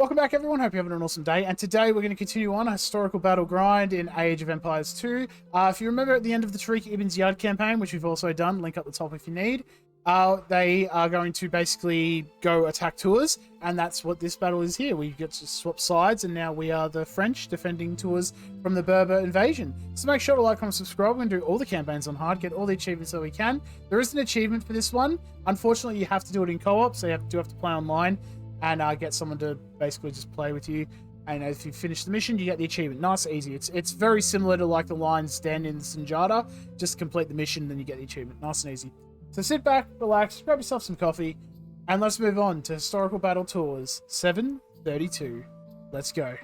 Welcome back, everyone. Hope you're having an awesome day. And today we're going to continue on a historical battle grind in Age of Empires 2. If you remember at the end of the Tariq Ibn Ziyad campaign, which we've also done, link up the top if you need, they are going to basically go attack Tours, and that's what this battle is here. We get to swap sides, and now we are the French defending Tours from the Berber invasion. So make sure to like, comment, subscribe. We're going to do all the campaigns on hard, get all the achievements that we can. There is an achievement for this one. Unfortunately, you have to do it in co-op, so you do have to play online and get someone to basically just play with you. And if you finish the mission, you get the achievement. Nice, easy. It's very similar to like the Lion's Den in Sanjata. Just complete the mission, then you get the achievement. Nice and easy. So sit back, relax, grab yourself some coffee, and let's move on to Historical Battle Tours 732. Let's go.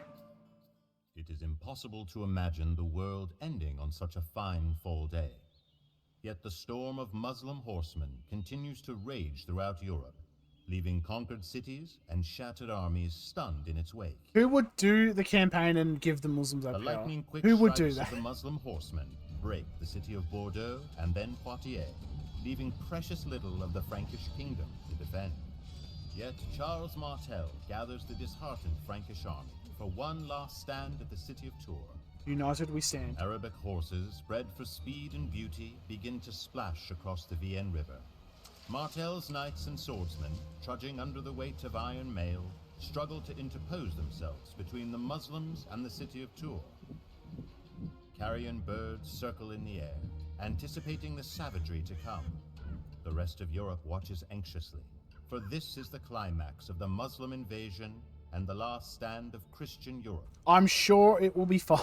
It is impossible to imagine the world ending on such a fine fall day. Yet the storm of Muslim horsemen continues to rage throughout Europe, leaving conquered cities and shattered armies stunned in its wake. Who would do the campaign and give the Muslims that The power? lightning quick Who would do strikes that? of the Muslim horsemen break the city of Bordeaux and then Poitiers, leaving precious little of the Frankish kingdom to defend. Yet Charles Martel gathers the disheartened Frankish army for one last stand at the city of Tours. United we stand. Arabic horses, bred for speed and beauty, begin to splash across the Vienne River. Martel's knights and swordsmen, trudging under the weight of iron mail, struggle to interpose themselves between the Muslims and the city of Tours. Carrion birds circle in the air, anticipating the savagery to come. The rest of Europe watches anxiously, for this is the climax of the Muslim invasion and the last stand of Christian Europe. I'm sure it will be fine.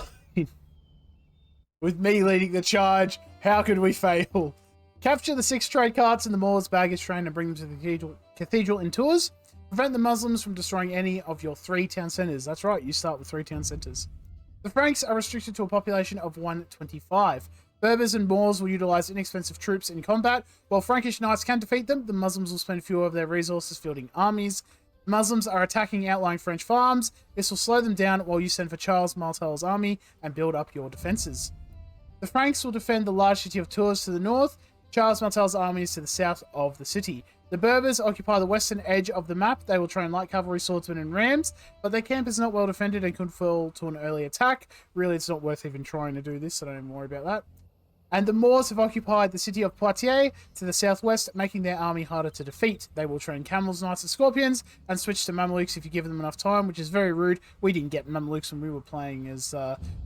With me leading the charge, how could we fail? Capture the 6 trade carts in the Moors baggage train and bring them to the cathedral in Tours. Prevent the Muslims from destroying any of your 3 town centres. That's right, you start with 3 town centres. The Franks are restricted to a population of 125. Berbers and Moors will utilize inexpensive troops in combat. While Frankish knights can defeat them, the Muslims will spend fewer of their resources fielding armies. The Muslims are attacking outlying French farms. This will slow them down while you send for Charles Martel's army and build up your defences. The Franks will defend the large city of Tours to the north. Charles Martel's army is to the south of the city. The Berbers occupy the western edge of the map. They will train light cavalry, swordsmen, and rams, but their camp is not well defended and could fall to an early attack. Really, it's not worth even trying to do this, so don't even worry about that. And the Moors have occupied the city of Poitiers to the southwest, making their army harder to defeat. They will train camels, knights, and scorpions, and switch to Mamelukes if you give them enough time, which is very rude. We didn't get Mamelukes when we were playing as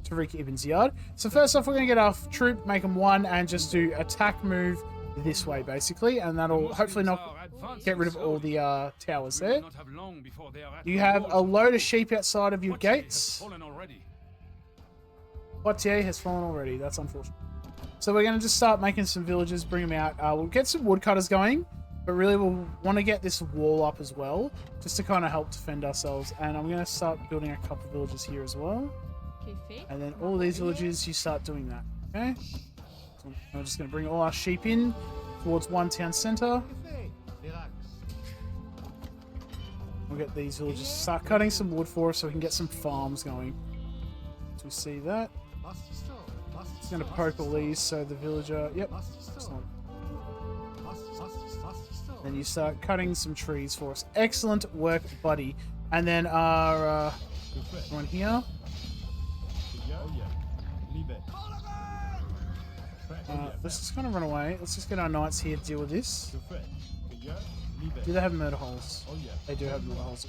Tariq Ibn Ziyad. So first off, we're going to get our troop, make them 1, and just do attack move this way, basically. And that'll hopefully not get rid of all the towers there. You have a load of sheep outside of your gates. Poitiers has fallen already. That's unfortunate. So we're going to just start making some villages, bring them out. We'll get some woodcutters going, but really we'll want to get this wall up as well, just to kind of help defend ourselves. And I'm going to start building a couple of villages here as well. And then all these villages, you start doing that, okay? So we're just going to bring all our sheep in towards one town centre. We'll get these villages, start cutting some wood for us so we can get some farms going. So we see that. Just going to poke all these so the villager... Yep. Excellent. Then you start cutting some trees for us. Excellent work, buddy. And then our one here. Let's just kind of run away. Let's just get our knights here to deal with this. Do they have murder holes? They do have murder holes.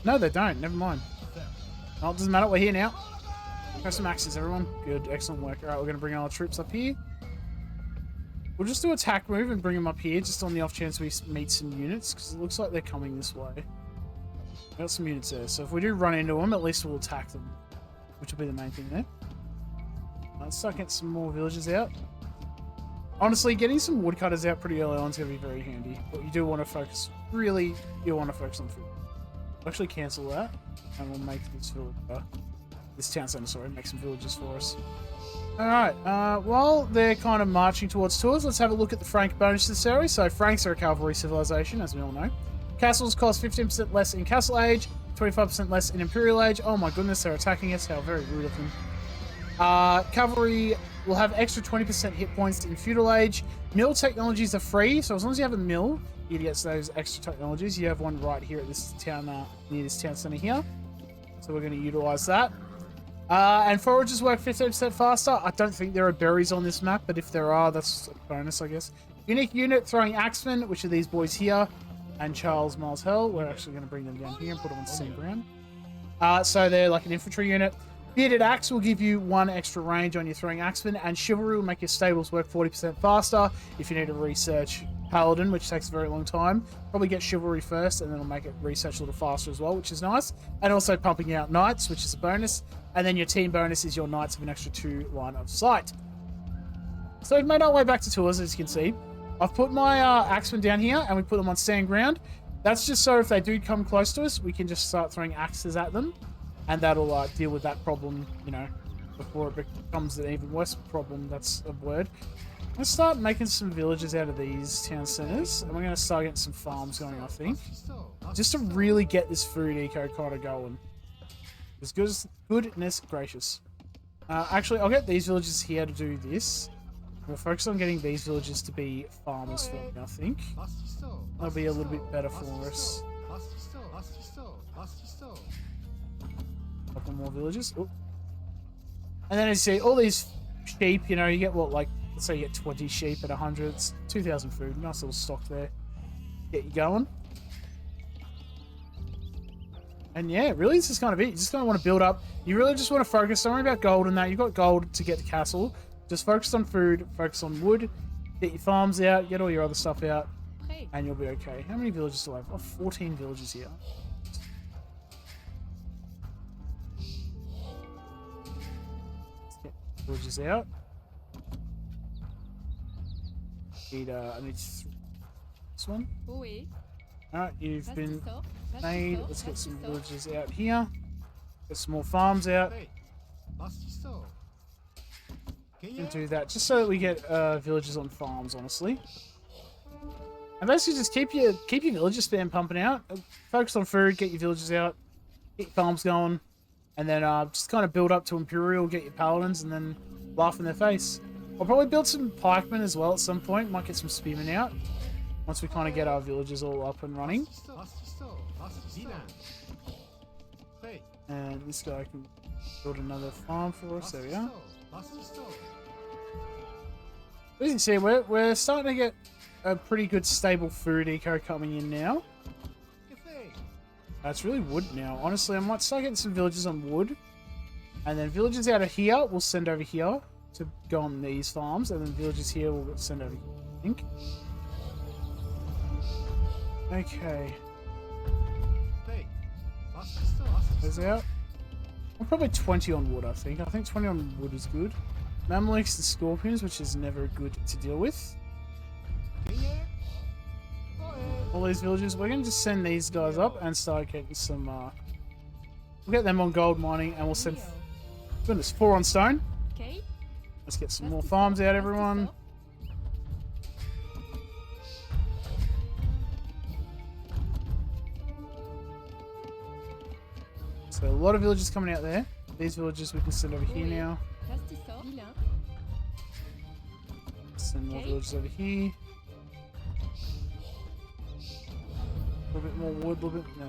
No, they don't. Never mind. Oh, it doesn't matter. We're here now. Grab some axes, everyone. Good, excellent work. Alright, we're going to bring our troops up here. We'll just do attack move and bring them up here, just on the off chance we meet some units, because it looks like they're coming this way. Got some units there, so if we do run into them, at least we'll attack them, which will be the main thing there. Let's start getting some more villages out. Honestly, getting some woodcutters out pretty early on is going to be very handy, but you do want to focus, really, you want to focus on food. We'll actually cancel that, and we'll make this village. This town centre, sorry, make some villages for us. Alright, while they're kind of marching towards Tours, let's have a look at the Frank bonus necessary. So Franks are a cavalry civilization, as we all know. Castles cost 15% less in Castle Age, 25% less in Imperial Age. Oh my goodness, they're attacking us. How very rude of them. Cavalry will have extra 20% hit points in Feudal Age. Mill technologies are free, so as long as you have a mill, you to get those extra technologies. You have one right here at this town, near this town center here. So we're going to utilize that. And forages work 15% faster. I don't think there are berries on this map, but if there are, that's a bonus, I guess. Unique unit, throwing axemen, which are these boys here, and Charles Martel. We're actually going to bring them down here and put them on scene ground. So they're like an infantry unit. Bearded Axe will give you 1 extra range on your throwing axemen, and Chivalry will make your stables work 40% faster if you need to research Paladin, which takes a very long time. Probably get Chivalry first, and then it'll make it research a little faster as well, which is nice. And also pumping out Knights, which is a bonus. And then your team bonus is your Knights of an extra 2 line of sight. So we've made our way back to tours, as you can see. I've put my axemen down here, and we put them on stand ground. That's just so if they do come close to us, we can just start throwing axes at them. And that'll deal with that problem, you know, before it becomes an even worse problem. That's a word. Let's start making some villages out of these town centers. And we're going to start getting some farms going, I think. Just to really get this food eco kind of going. Goodness gracious. Actually, I'll get these villages here to do this. We'll focus on getting these villages to be farmers for me, I think. That'll be a little bit better for us. Couple more villages. Ooh. And then as you see, all these sheep, you know, you get what, like, let's say you get 20 sheep at 100. It's 2,000 food. Nice little stock there. Get you going. And yeah, really, this is kind of it. You just kind of want to build up. You really just want to focus. Don't worry about gold and that. You've got gold to get the castle. Just focus on food, focus on wood, get your farms out, get all your other stuff out, and you'll be okay. How many villages do I have? Oh, 14 villages here. Villages out. I need this one. Alright, you've been made. Let's get some villages out here. Get some more farms out. And do that just so that we get villages on farms, honestly. And basically just keep your villages spam pumping out. Focus on food, get your villages out, get your farms going. And then just kind of build up to Imperial, get your Paladins, and then laugh in their face. I'll probably build some pikemen as well at some point. Might get some spearmen out once we kind of get our villages all up and running. And this guy can build another farm for us. There we are. As you can see, we're starting to get a pretty good stable food eco coming in now. It's really wood now. Honestly, I might start getting some villages on wood. And then villages out of here, we'll send over here to go on these farms. And then villages here, we'll send over here, I think. Okay. Those out. I'm probably 20 on wood, I think. I think 20 on wood is good. Mamelukes and Scorpions, which is never good to deal with. All these villages, we're going to just send these guys up and start getting some, we'll get them on gold mining and we'll send, goodness, 4 on stone. Let's get some more farms out, everyone. So a lot of villages coming out there. These villages we can send over here now. Send more villages over here. A little bit more wood, a little bit... No.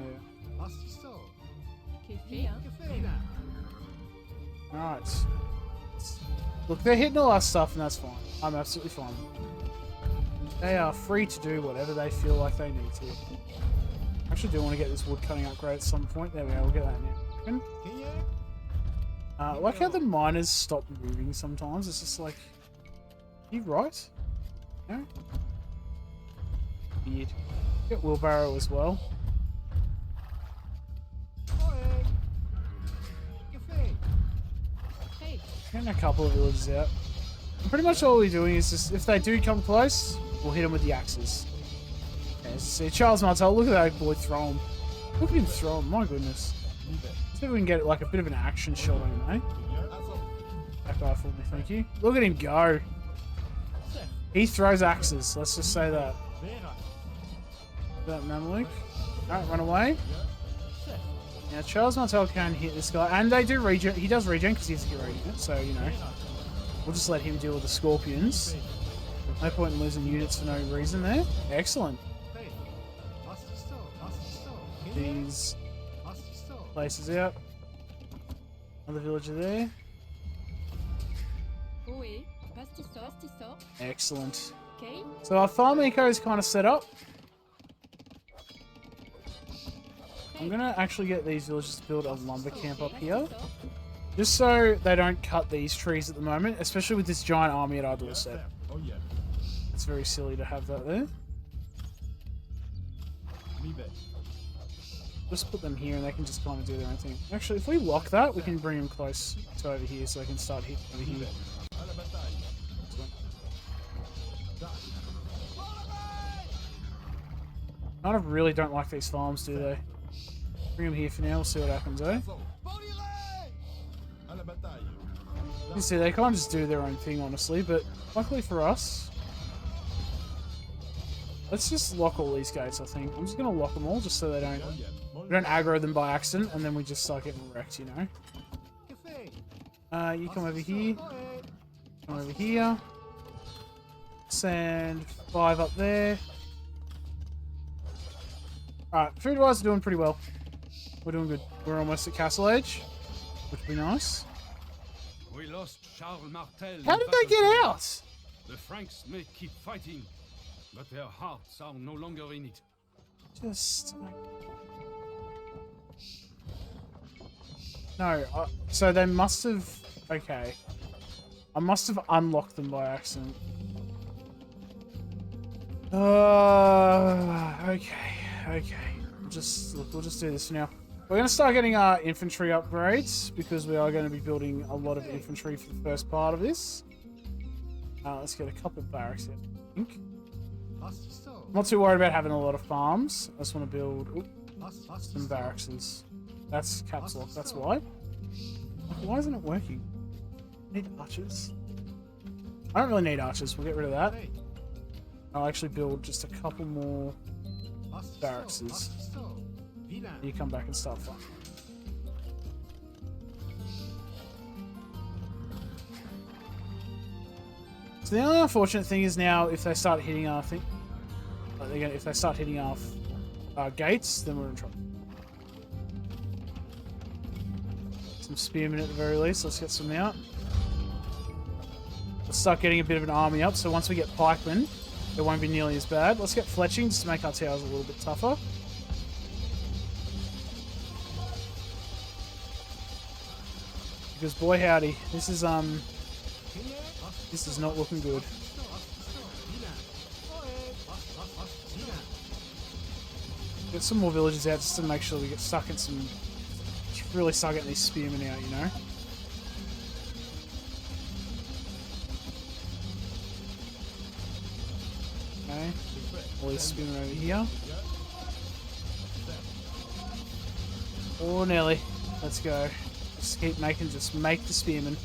Alright. Look, they're hitting all our stuff and that's fine. I'm absolutely fine. They are free to do whatever they feel like they need to. I actually do want to get this wood cutting upgrade at some point. There we go, we'll get that now. I like how the miners stop moving sometimes. It's just like... Are you right? No? Weird. Get wheelbarrow as well. Getting a couple of villages out. And pretty much all we're doing is just, if they do come close, we'll hit them with the axes. Okay, see, Charles Martel, look at that boy throw him. Look at him throw him, my goodness. Let's see if we can get like a bit of an action shot on him, eh? That guy for me, thank you. Look at him go. He throws axes, let's just say that. That Mameluke. Alright, run away. Now, Charles Martel can hit this guy, and they do regen. He does regen because he's a hero unit, so, you know. We'll just let him deal with the Scorpions. No point in losing units for no reason there. Excellent. these places out. Another villager there. Excellent. So our farm eco is kind of set up. I'm going to actually get these villagers to build a lumber camp up here. Just so they don't cut these trees at the moment, especially with this giant army at our doorstep. It's very silly to have that there. Just put them here and they can just kind of do their own thing. Actually, if we lock that, we can bring them close to over here so they can start hitting over here. Kind of really don't like these farms, do they? Bring them here for now, we'll see what happens, eh? You see, they kind of just do their own thing, honestly, but luckily for us, let's just lock all these gates, I think. I'm just going to lock them all just so we don't aggro them by accident, and then we just start getting wrecked, you know? You come over here. Come over here. Send 5 up there. Alright, food-wise, we're doing pretty well. We're doing good. We're almost at castle age, which would be nice. We lost Charles Martel. How did they get out? The Franks may keep fighting, but their hearts are no longer in it. Just... No, so they must have... Okay. I must have unlocked them by accident. Okay. We'll just do this for now. We're going to start getting our infantry upgrades because we are going to be building a lot of infantry for the first part of this. Let's get a couple of barracks here, I think. I'm not too worried about having a lot of farms. I just want to build some barracks. That's caps lock, that's why. Why isn't it working? I need archers. I don't really need archers, we'll get rid of that. I'll actually build just a couple more barracks. You come back and start fighting. So the only unfortunate thing is now if they start hitting our thing, if they start hitting our gates, then we're in trouble. Some spearmen at the very least. Let's get some out. Let's start getting a bit of an army up. So once we get pikemen, it won't be nearly as bad. Let's get fletching just to make our towers a little bit tougher. Because boy howdy, this is not looking good. Get some more villagers out just to make sure we get stuck in some... Really start getting these spearmen out, you know? Okay. All these spearmen over here. Oh, Nelly. Let's go. Just make the spearmen.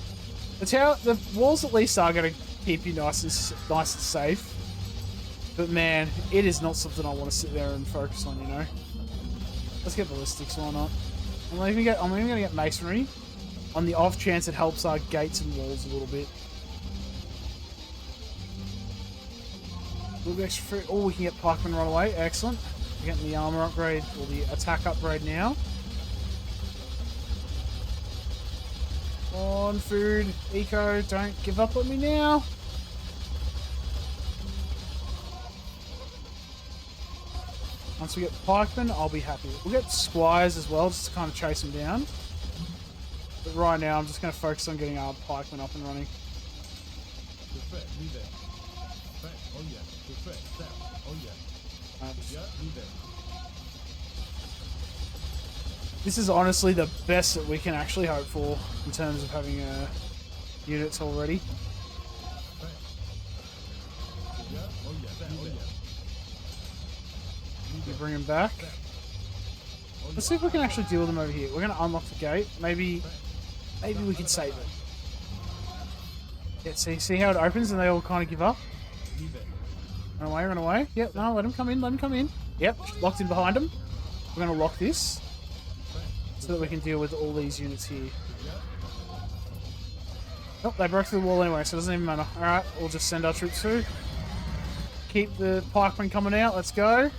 The walls at least are going to keep you nice and safe. But man, it is not something I want to sit there and focus on, you know? Let's get ballistics, why not? I'm even going to get masonry on the off chance it helps our gates and walls a little bit. A little bit extra fruit. Oh, we can get pikemen right away. Excellent. We're getting the armor upgrade, or the attack upgrade now. On food, eco, don't give up on me now. Once we get pikemen, I'll be happy. We'll get squires as well, just to kind of chase them down. But right now, I'm just going to focus on getting our pikemen up and running. This is honestly the best that we can actually hope for in terms of having units already. You bring them back. Let's see if we can actually deal with them over here. We're going to unlock the gate. Maybe we can save it. Yeah, see how it opens and they all kind of give up? Run away. Yep, no, let them come in. Yep, locked in behind them. We're going to lock this so that we can deal with all these units here. Oh, they broke through the wall anyway, so it doesn't even matter. Alright, we'll just send our troops through. Keep the pikemen coming out, let's go.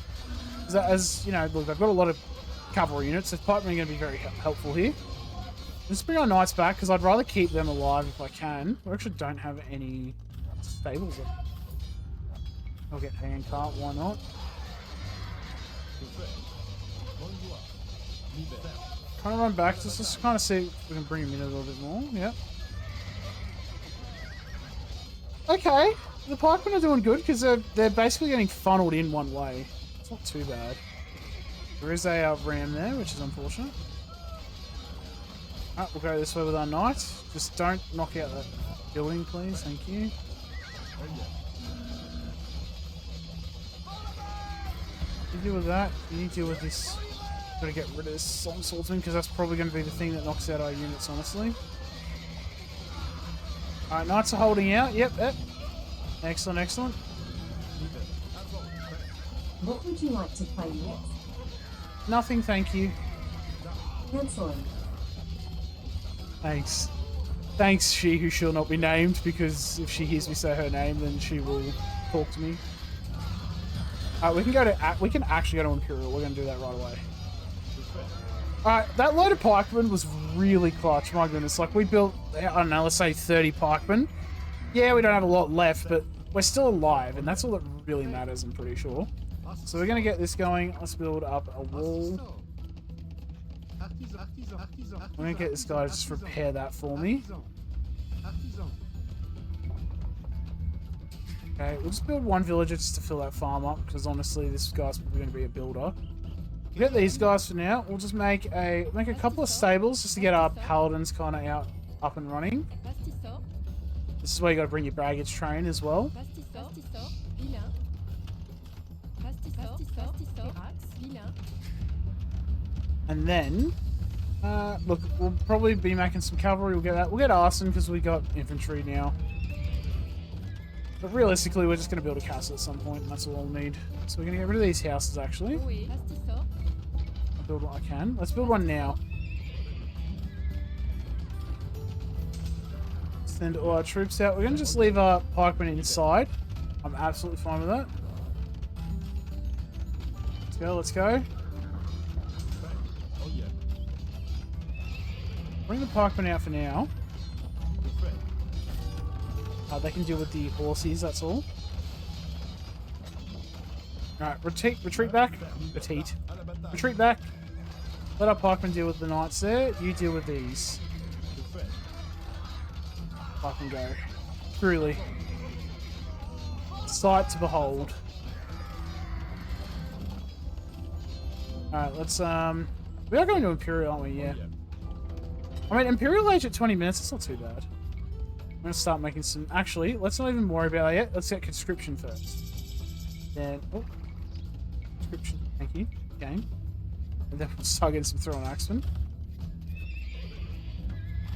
As you know, look, I've got a lot of cavalry units. So pikemen are going to be very helpful here. Let's bring our knights back because I'd rather keep them alive if I can. We actually don't have any stables left. I'll get handcart, why not? Kind of run back, just kind of see if we can bring him in a little bit more. Yep. Okay, the pikemen are doing good because they're basically getting funneled in one way. It's not too bad. There is a ram there, which is unfortunate. Alright, we'll go this way with our knight. Just don't knock out that building, please. Thank you. You deal with that. You deal with this. Gotta get rid of this song swordsman because that's probably going to be the thing that knocks out our units, honestly. Alright, knights are holding out. Yep, yep. Excellent, excellent. What would you like to play next? Nothing, thank you. Canceling. Thanks. Thanks, she who shall not be named, because if she hears me say her name, then she will talk to me. We can go to. We can actually go to Imperial. We're going to do that right away. Alright, that load of pikemen was really clutch. My goodness, like we built, I don't know, let's say 30 pikemen. Yeah, we don't have a lot left, but we're still alive, and that's all that really matters, I'm pretty sure. So we're going to get this going. Let's build up a wall. I'm going to get this guy to just repair that for me. Okay, we'll just build one villager just to fill that farm up, because honestly, this guy's probably going to be a builder. We'll get these guys for now. We'll just make a couple of stables just to get our paladins kind of up and running. This is where you got to bring your baggage train as well. And then, look, we'll probably be making some cavalry. We'll get that. We'll get arson because we got infantry now. But realistically, we're just going to build a castle at some point, and that's all we'll need. So we're going to get rid of these houses, actually. I'll build what I can. Let's build one now. Send all our troops out. We're going to just leave our pikemen inside. I'm absolutely fine with that. Let's go, let's go. Bring the pikemen out for now. They can deal with the horses, that's all. Alright, retreat back. Retreat back. Let our pikemen deal with the knights there. You deal with these. Fucking go. Truly. Sight to behold. Alright, let's, we are going to Imperial, aren't we? Yeah. I mean, Imperial age at 20 minutes, it's not too bad. I'm going to start making some... Actually, let's not even worry about that yet. Let's get conscription first. Then... Oh. Conscription. Thank you. Game. And then we'll start getting some thrown axemen.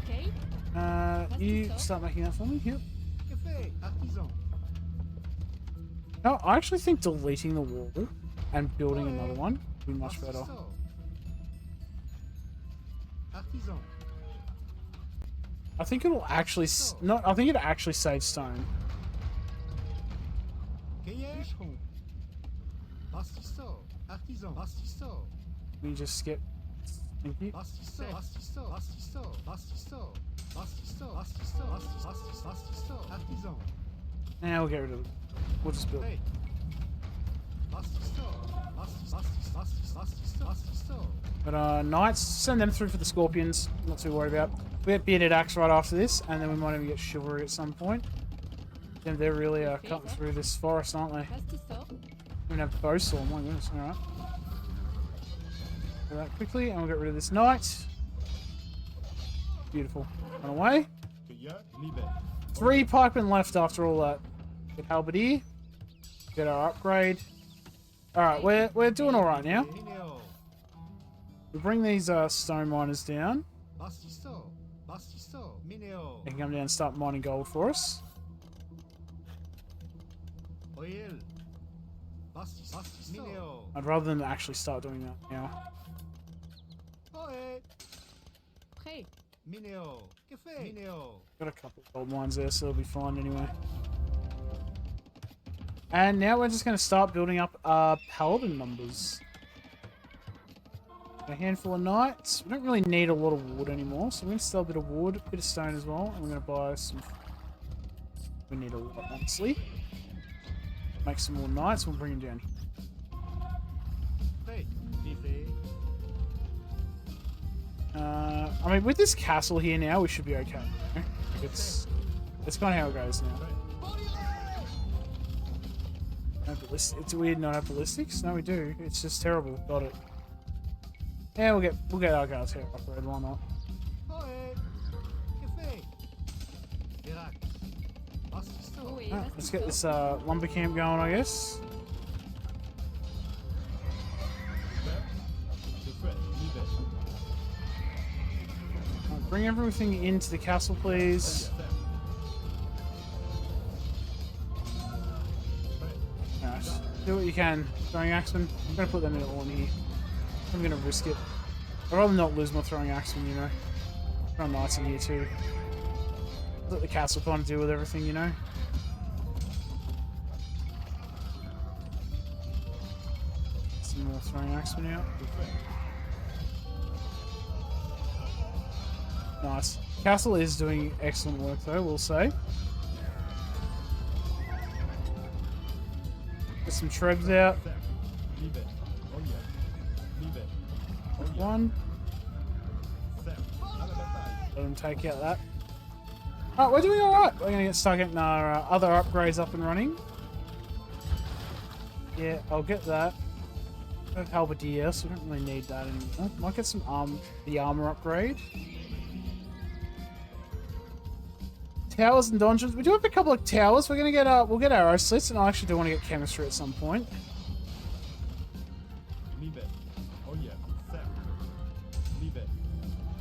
Okay. You start making that for me. Yep. No, I actually think deleting the wall and building another one would be much better. I think it'll actually I think it actually saves stone. Let me just skip. Thank you. Now we'll get rid of it. We'll just build. But knights, send them through for the scorpions. Not too worried about. We get bearded axe right after this, and then we might even get chivalry at some point. Then they're really cutting through this forest, aren't they? Even have bow sword. My goodness. All right. Do that quickly, and we'll get rid of this knight. Beautiful. Run away. 3 pikemen left after all that. Get halberdier. Get our upgrade. All right, we're doing all right now. We bring these stone miners down. They can come down and start mining gold for us. I'd rather them actually start doing that now. Got a couple of gold mines there, so it'll be fine anyway. And now we're just going to start building up our paladin numbers. A handful of knights. We don't really need a lot of wood anymore, so I'm going to sell a bit of wood, a bit of stone as well, and we're going to buy some... We need a lot, honestly. Make some more knights, we'll bring them down here. I mean, with this castle here now, we should be okay. It's kind of how it goes now. No it's weird not have ballistics. No, we do. It's just terrible. Got it. Yeah, we'll get our guards here upgrade. Why not? Right, let's get this lumber camp going, I guess. Bring everything into the castle, please. Alright, do what you can. Throwing axemen. I'm gonna put them in all in here. I'm gonna risk it. I'd rather not lose my throwing axemen, you know. Throw knights in here too. Let the castle kind of deal with everything, you know. Some more throwing axemen out. Nice. Castle is doing excellent work though, we'll say. Get some trebs out. One. Let them take out that. Alright, we're doing alright. We're gonna get stuck getting our other upgrades up and running. Yeah, I'll get that. I have halberdier, so we don't really need that anymore. Might get some the armor upgrade. Towers and dungeons. We do have a couple of towers. We're gonna get we'll get arrow slits, and I actually do want to get chemistry at some point.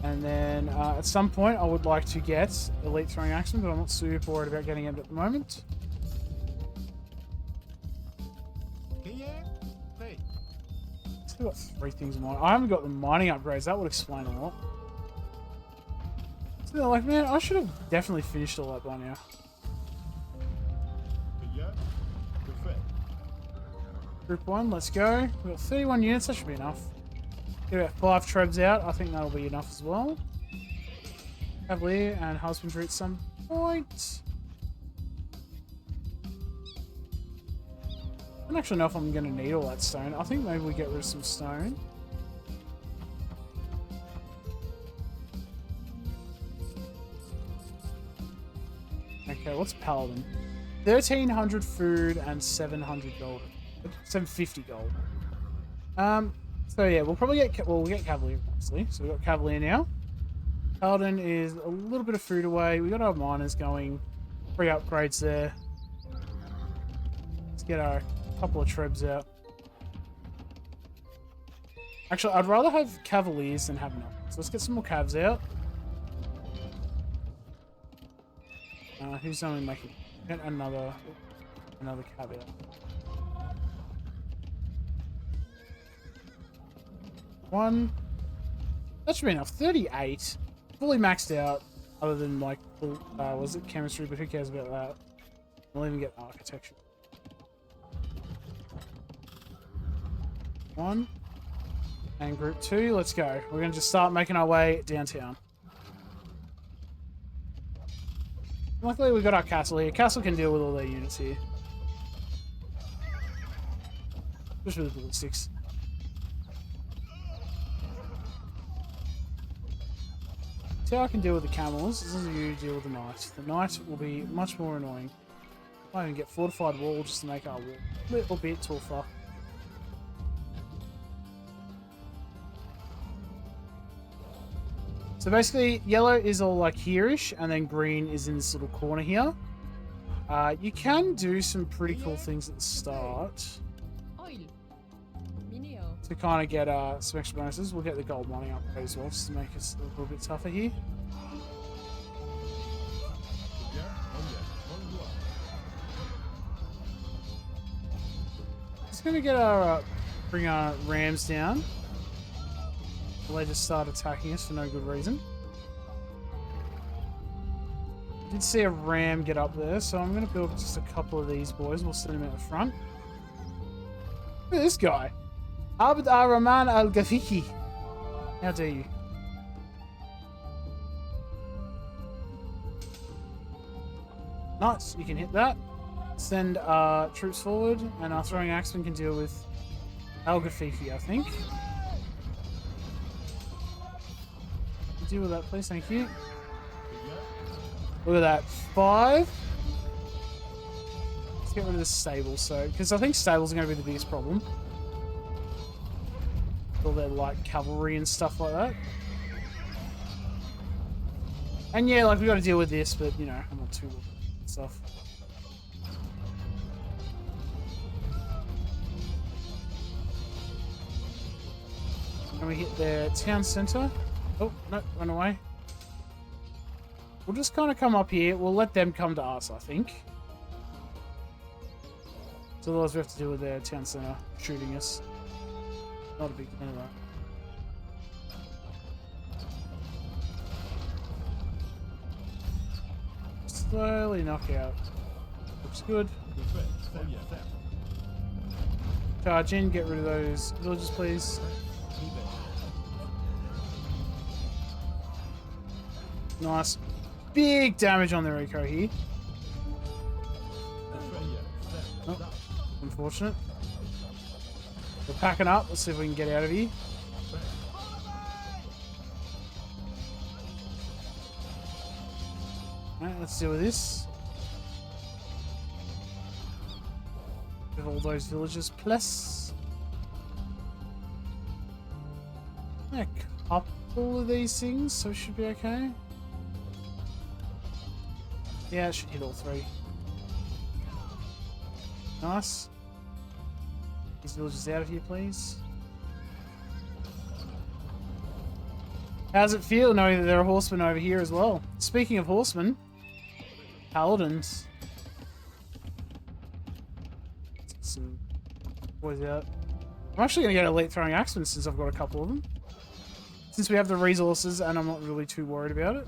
And then at some point, I would like to get elite throwing axemen, but I'm not super worried about getting it at the moment. Still got 3 things in mind. I haven't got the mining upgrades. That would explain a lot. So like, man, I should have definitely finished all that by now. Group 1, let's go. We've got 31 units. That should be enough. Get about 5 trebs out. I think that'll be enough as well. Cavalry and husbandry at some point. I don't actually know if I'm going to need all that stone. I think maybe we get rid of some stone. Okay, what's Paladin? 1,300 food and 700 gold. 750 gold. So yeah, we'll probably get we'll get Cavalry obviously. So we've got Cavalry now. Paladin is a little bit of food away. We got our miners going. 3 upgrades there. Let's get our couple of trebs out. Actually, I'd rather have Cavaliers than have none. So let's get some more Cavs out. Who's only making another Cav out? 1. That should be enough. 38. Fully maxed out, other than like, was it chemistry? But who cares about that? We'll even get architecture. 1. And group 2, let's go. We're going to just start making our way downtown. Luckily, we've got our castle here. Castle can deal with all their units here. Especially the ballistics. Tower can deal with the camels, as long as you deal with the knight. The knight will be much more annoying. Might even get fortified wall just to make our wall a little bit tougher. So basically, yellow is all like here-ish, and then green is in this little corner here. You can do some pretty cool things at the start to kind of get some extra bonuses. We'll get the gold mining up as well, just to make us a little bit tougher here. Just gonna get our bring our rams down. They just start attacking us for no good reason. I did see a ram get up there, so I'm going to build just a couple of these boys. We'll send them out the front. Look at this guy. Abd ar-Rahman al-Ghafiqi. How dare you? Nice, you can hit that. Send troops forward, and our throwing axeman can deal with Al Gafifi, I think. Deal with that, please, thank you. Look at that, 5. Let's get rid of the stable, so because I think stables are going to be the biggest problem. All their like cavalry and stuff like that. And yeah, like we got to deal with this, but you know, I'm not too stuff. Can we hit their town center? Oh, no, run away. We'll just kind of come up here. We'll let them come to us, I think. So otherwise we have to deal with their town center shooting us. Not a big fan of that. Slowly knock out. Looks good. Charge in, get rid of those villagers, please. Nice. Big damage on the Rico here. Oh, unfortunate. We're packing up. Let's see if we can get out of here. Alright, let's deal with this. With all those villagers, plus. A couple of these things, so it should be okay. Yeah, it should hit all 3. Nice. These villagers out of here, please. How's it feel knowing that there are horsemen over here as well? Speaking of horsemen, paladins. Some boys out. I'm actually going to get elite throwing axemen since I've got a couple of them. Since we have the resources and I'm not really too worried about it.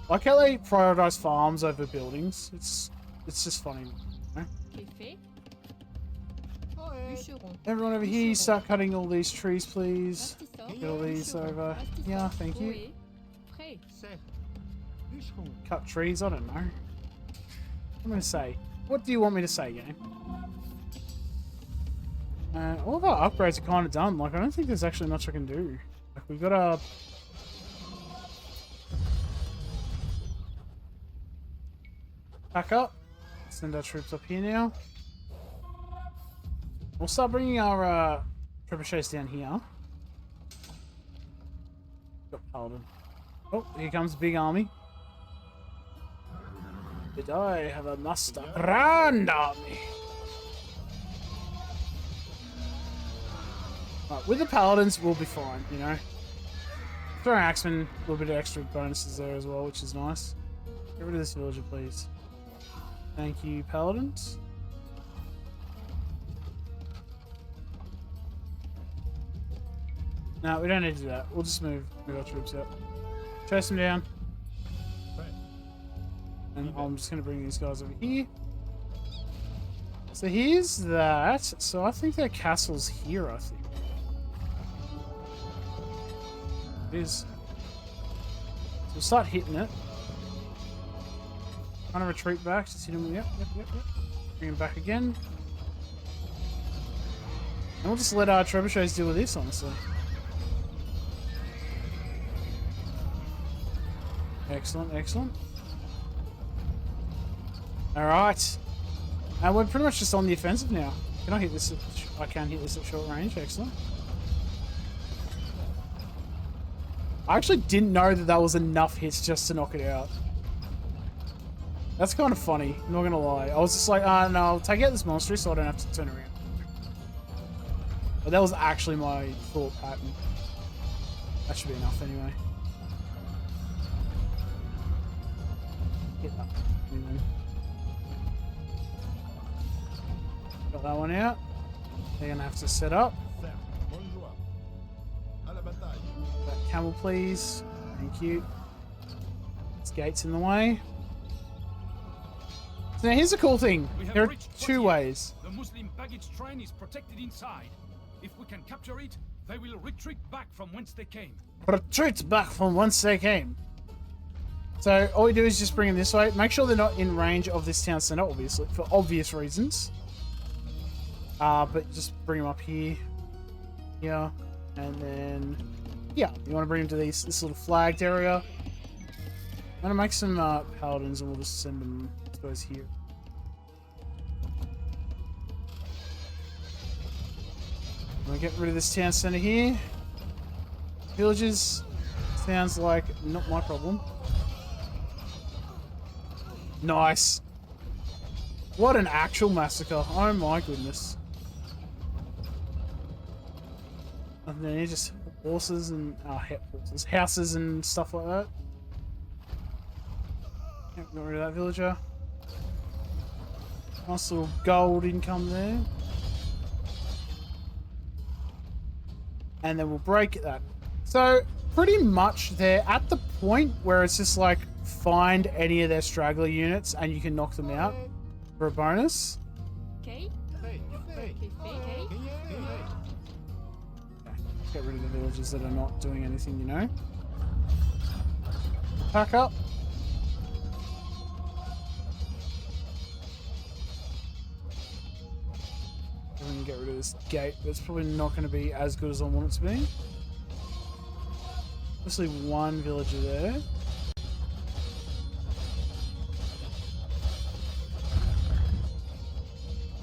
I like how they prioritize farms over buildings. It's just funny. You know? Everyone over here, start cutting all these trees, please. Get all these over. Yeah, thank you. Cut trees? I don't know. I'm going to say. What do you want me to say, game? All of our upgrades are kind of done. Like, I don't think there's actually much I can do. Like, we've got a... Back up. Send our troops up here now. We'll start bringing our trebuchets down here. Got Paladin. Oh, here comes a big army. Did I have a muster? Grand army. Right, with the Paladins, we'll be fine, you know. Throwing Axemen, a little bit of extra bonuses there as well, which is nice. Get rid of this villager, please. Thank you, Paladins. No, we don't need to do that. We'll just move our troops out. Chase them down. And I'm just going to bring these guys over here. So here's that. So I think their castle's here, I think. It is. So we'll start hitting it. Kind of retreat back. Just hit him. Yep. Bring him back again. And we'll just let our trebuchets deal with this, honestly. Excellent, excellent. Alright. And we're pretty much just on the offensive now. Can I hit this? I can hit this at short range. Excellent. I actually didn't know that that was enough hits just to knock it out. That's kind of funny, I'm not gonna lie. I was just like, no, I'll take out this monster so I don't have to turn around. But that was actually my thought pattern. That should be enough anyway. Get up. Got that one out. They're gonna have to set up. That camel, please. Thank you. This gate's in the way. So now here's the cool thing. There are two ways. The Muslim baggage train is protected inside. If we can capture it, They will retreat back from whence they came. Retreat back from whence they came. So all we do is just bring them this way. Make sure they're not in range of this town center, obviously, for obvious reasons. But just bring them up here, here, and then yeah, you want to bring them to this little flagged area. I'm gonna make some paladins, and we'll just send them, I suppose, here. I'm gonna get rid of this town center here. Villages sounds like not my problem. Nice. What an actual massacre. Oh my goodness. And then just horses and houses and stuff like that. Yep, got rid of that villager. Nice little gold income there. And then we'll break that. So pretty much they're at the point where it's just like find any of their straggler units and you can knock them out for a bonus. Okay, let's get rid of the villages that are not doing anything, you know. Pack up. I'm gonna get rid of this gate, but it's probably not going to be as good as I want it to be. Obviously one villager there.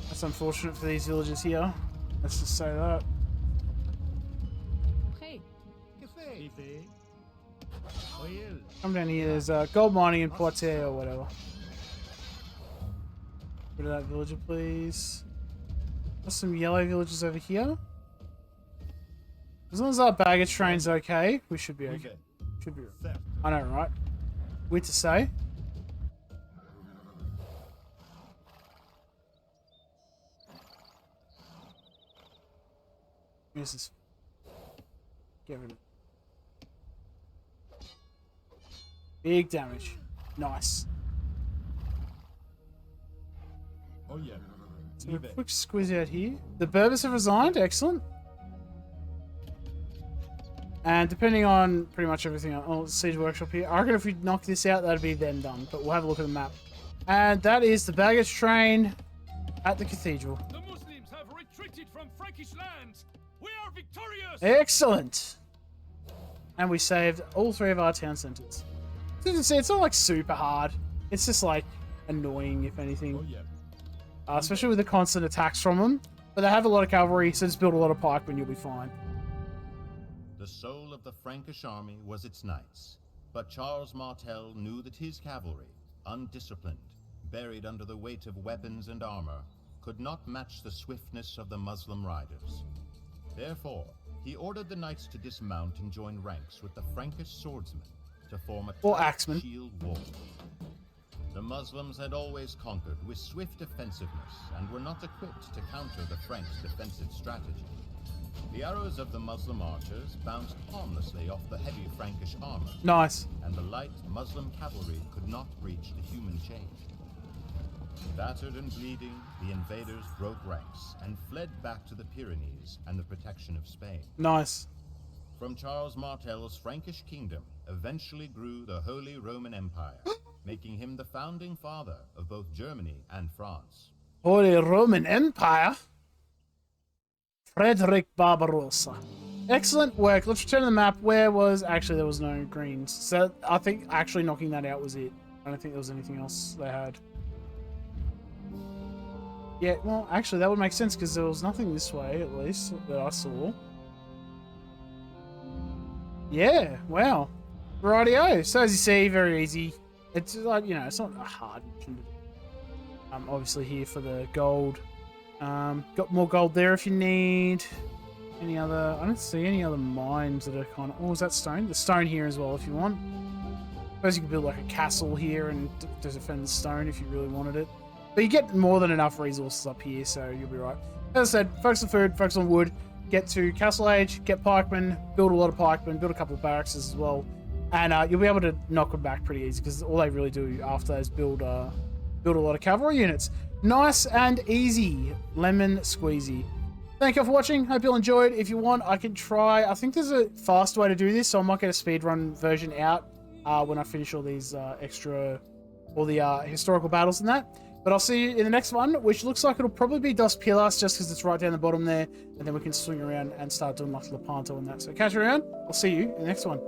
That's unfortunate for these villagers here. Let's just say that. Come down here, there's gold mining in Poitiers or whatever. Rid of that villager, please. There's some yellow villagers over here. As long as our baggage train's okay, we should be okay. Should be right. I know, right? Weird to say. Where's this? Get rid of it. Big damage. Nice. Oh yeah. So a quick squeeze out here. The Berbers have resigned. Excellent. And depending on pretty much everything else, Siege Workshop here, I reckon if we knock this out, that'd be them done. But we'll have a look at the map. And that is the baggage train at the cathedral. The Muslims have retreated from Frankish lands. We are victorious. Excellent. And we saved all three of our town centers. So you can see, it's not like super hard. It's just like annoying, if anything. Oh yeah. Especially with the constant attacks from them. But they have a lot of cavalry, so just build a lot of pikemen, you'll be fine. The soul of the Frankish army was its knights, but Charles Martel knew that his cavalry, undisciplined, buried under the weight of weapons and armor, could not match the swiftness of the Muslim riders. Therefore, he ordered the knights to dismount and join ranks with the Frankish swordsmen to form a or tight axemen shield wall. The Muslims had always conquered with swift offensiveness and were not equipped to counter the Franks' defensive strategy. The arrows of the Muslim archers bounced harmlessly off the heavy Frankish armor. Nice. And the light Muslim cavalry could not breach the human chain. Battered and bleeding, the invaders broke ranks and fled back to the Pyrenees and the protection of Spain. Nice. From Charles Martel's Frankish kingdom eventually grew the Holy Roman Empire, making him the founding father of both Germany and France. Holy Roman Empire? Frederick Barbarossa. Excellent work. Let's return to the map. Where was... Actually, there was no greens. So I think actually knocking that out was it. I don't think there was anything else they had. Yeah, well, actually, that would make sense because there was nothing this way, at least, that I saw. Yeah, wow. Rightio. So as you see, very easy. It's like, you know, it's not a hard mission to do. Obviously here for the gold. Got more gold there if you need. Any other... I don't see any other mines that are kind of... Oh, is that stone? The stone here as well if you want. I suppose you could build like a castle here and defend the stone if you really wanted it. But you get more than enough resources up here, so you'll be right. As I said, focus on food, focus on wood, get to Castle Age, get pikemen, build a lot of pikemen, build a couple of barracks as well. And you'll be able to knock them back pretty easy, because all they really do after that is build a lot of cavalry units. Nice and easy. Lemon squeezy. Thank you all for watching. Hope you all enjoyed. If you want, I can try. I think there's a fast way to do this, so I might get a speedrun version out when I finish all these all the historical battles and that. But I'll see you in the next one, which looks like it'll probably be Dos Pilas, just because it's right down the bottom there, and then we can swing around and start doing like Lepanto and that. So catch you around. I'll see you in the next one.